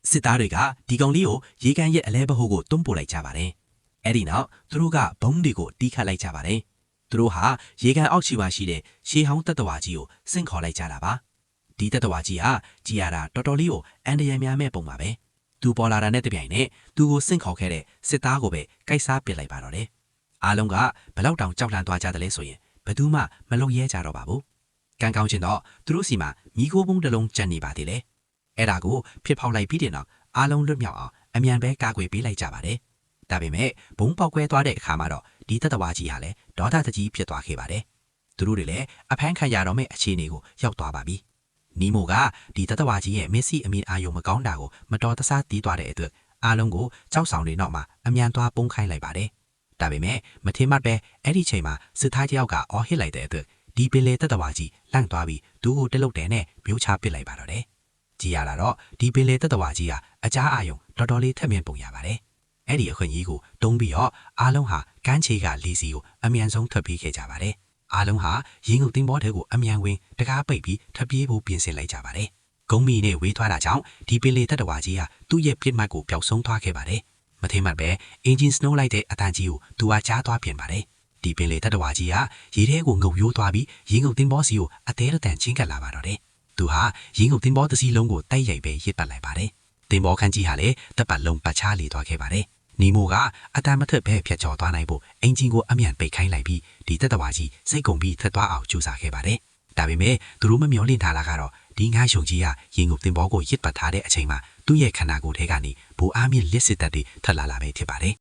စစ်သားတွေကဒီကောင်လေးကိုရေကန်ရဲ့အလဲဘဟုကိုတွန်းပို့လိုက်ကြပါတယ်။အဲ့ဒီနောက်သူတို့ကဘုံတွေကိုတီးခတ်လိုက်ကြပါတယ်။သူတို့ဟာရေကန်အောက်ခြေမှာရှိတဲ့ရှေးဟောင်းတပ်တော်ဝါကြီးကိုစင့်ခေါ်လိုက်ကြတာပါ။ဒီတပ်တော်ဝါကြီးဟာကြည်ရတာတော်တော်လေးကိုအန်တရံများမဲ့ပုံပါပဲ။သူပေါ်လာတာနဲ့တပြိုင်နက်သူကိုစင့်ခေါ်ခဲ့တဲ့စစ်သားကိုပဲကိုက်စားပစ်လိုက်ပါတော့တယ်။အားလုံးကဘလောက်တောင်ကြောက်လန့်သွားကြတယ်လဲဆိုရင်ဘယ်သူမှမလုံရဲကြတော့ပါဘူး။ကံကောင်းချင်းတော့သူတို့စီမှာမိခိုးပုံးတစ်လုံးကျန်နေပါသေးတယ်။အဲ့ဒါကိုဖြစ်ဖောက်လိုက်ပြီးတဲ့နောက်အားလုံးလွတ်မြောက်အောင်အမြန်ပဲကာကွယ်ပေးလိုက်ကြပါတယ်။ဒါပေမဲ့ဘုံပေါက်ကွဲသွားတဲ့အခါမှာတော့ဒီတပ်တော်ဝါကြီးဟာလည်းဒေါသတကြီးဖြစ်သွားခဲ့ပါတယ်။သူတို့တွေလည်းအဖမ်းခံရတော့မဲ့အခြေအနေကိုရောက်သွားပါပြီ။နီမိုကဒီတပ်တော်ဝါကြီးရဲ့မက်ဆီအမည်အာယုံမကောင်းတာကိုမတော်တဆတီးသွားတဲ့အတွက်အားလုံးကိုကြောက်ဆောင်တွေနောက်မှာအမြန်သွားပုံခိုင်းလိုက်ပါတယ်။ဒါပေမဲ့မထင်မှတ်ပဲအဲ့ဒီချိန်မှာစစ်သားတယောက်ကအော်ဟစ်လိုက်တဲ့အတွက်ဒီပင်လေတပ်တော်ဝါကြီးလန့်သွားပြီးသူ့ကိုတလုတ်တယ်နဲ့မျိုးချပစ်လိုက်ပါတော့တယ်။ကြည်ရတာတော့ဒီပင်လေတပ်တော်ဝါကြီးဟာအကြားအာယုံတော်တော်လေးထက်မြင်ပုံရပါတယ်။အဲ့ဒီအခွင့်အရေးကိုတုံးပြီးတော့အားလုံးဟာကမ်းခြေကလီစီကိုအမြန်ဆုံးထွက်ပြေးခဲ့ကြပါတယ်။အားလုံးဟာရင်းငုံတင်ဘောတဲကိုအမြန်ဝင်တကားပိတ်ပြီးထွက်ပြေးဖို့ပြင်ဆင်လိုက်ကြပါတယ်။ဂုံမီနဲ့ဝေးသွားတာကြောင့်ဒီပင်လေတပ်တော်ဝါကြီးဟာသူ့ရဲ့ပြစ်မှတ်ကိုပျောက်ဆုံးသွားခဲ့ပါတယ်။မထင်မှတ်ပဲအင်ဂျင်စနိုးလိုက်တဲ့အတန်ကြီးကိုသူကကြားသွားပြင်ပါတယ်။ဒီပင်လေတပ်တော်ဝါကြီးဟာရေထဲကိုငုံရိုးသွားပြီးရင်းငုံတင်ဘောစီကိုအသေးတန်ချင်းကပ်လာပါတော့တယ်။သူဟာရင်းငုံတင်ဘောတစ်စီးလုံးကိုတိုက်ရိုက်ပဲရစ်ပတ်လိုက်ပါတယ်။တင်ဘောခန်းကြီးဟာလည်းတပ်ပတ်လုံးပတ်ချလေသွားခဲ့ပါတယ်။နီမိုကအတန်မထက်ပဲဖြတ်ကျော်သွားနိုင်ဖို့အင်ဂျင်ကိုအမြန်ပိတ်ခိုင်းလိုက်ပြီးဒီတပ်တော်ဝါကြီးစိတ်ကုန်ပြီးထွက်သွားအောင်ကြိုးစားခဲ့ပါတယ်။ဒါပေမဲ့သူတို့မမျှော်လင့်ထားတာကတော့ဒီငါးရှုံကြီးကရင်ကုန်တင်ဘောကိုရစ်ပတ်ထားတဲ့အချိန်မှာသူ့ရဲ့ခန္ဓာကိုယ်ထဲကနေဘူအားမြင့်လစ်စစ်တပ်တွေထွက်လာပဲဖြစ်ပါတယ်